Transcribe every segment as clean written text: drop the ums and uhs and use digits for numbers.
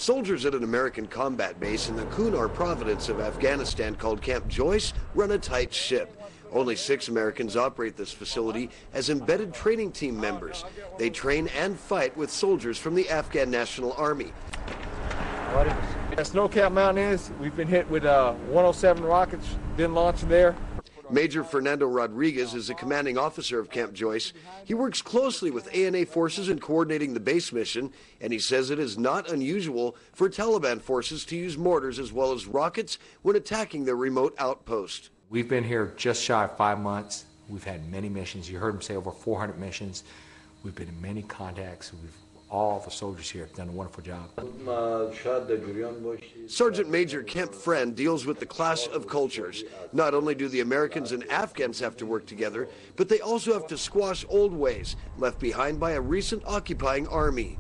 Soldiers at an American combat base in the Kunar Province of Afghanistan called Camp Joyce run a tight ship. Only 6 Americans operate this facility as embedded training team members. They train and fight with soldiers from the Afghan National Army. Snow Cap Mountain is, we've been hit with 107 rockets, been launched there. Major Fernando Rodriguez is the commanding officer of Camp Joyce. He works closely with ANA forces in coordinating the base mission, and he says it is not unusual for Taliban forces to use mortars as well as rockets when attacking their remote outpost. We've been here just shy of 5 months. We've had many missions. You heard him say over 400 missions. We've been in many contacts. All the soldiers here have done a wonderful job. Sergeant Major Kemp Friend deals with the clash of cultures. Not only do the Americans and Afghans have to work together, but they also have to squash old ways left behind by a recent occupying army.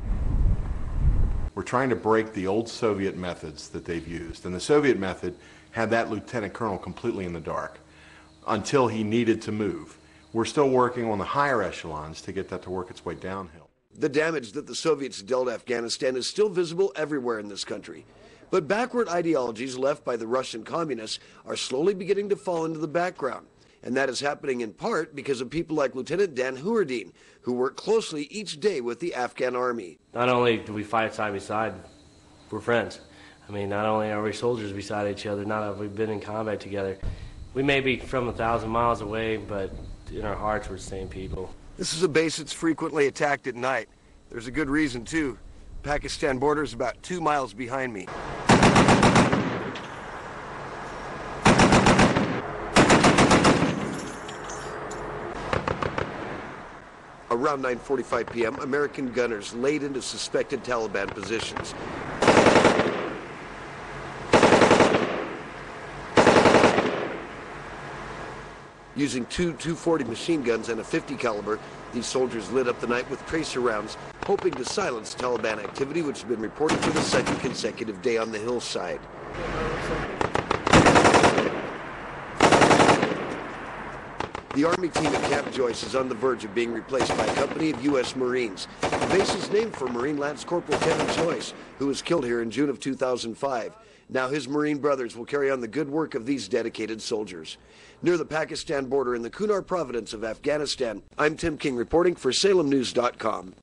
We're trying to break the old Soviet methods that they've used. And the Soviet method had that lieutenant colonel completely in the dark until he needed to move. We're still working on the higher echelons to get that to work its way downhill. The damage that the Soviets dealt Afghanistan is still visible everywhere in this country. But backward ideologies left by the Russian communists are slowly beginning to fall into the background. And that is happening in part because of people like Lieutenant Dan Houardine, who work closely each day with the Afghan army. Not only do we fight side by side, we're friends. I mean, not only are we soldiers beside each other, not have we been in combat together. We may be from 1,000 miles away, but in our hearts we're the same people. This is a base that's frequently attacked at night. There's a good reason, too. The Pakistan border is about 2 miles behind me. Around 9:45 p.m., American gunners laid into suspected Taliban positions. Using 2 .240 machine guns and a .50 caliber, these soldiers lit up the night with tracer rounds, hoping to silence Taliban activity, which has been reported for the second consecutive day on the hillside. The Army team at Camp Joyce is on the verge of being replaced by a company of U.S. Marines. The base is named for Marine Lance Corporal Camp Joyce, who was killed here in June of 2005. Now his Marine brothers will carry on the good work of these dedicated soldiers. Near the Pakistan border in the Kunar Province of Afghanistan, I'm Tim King reporting for SalemNews.com.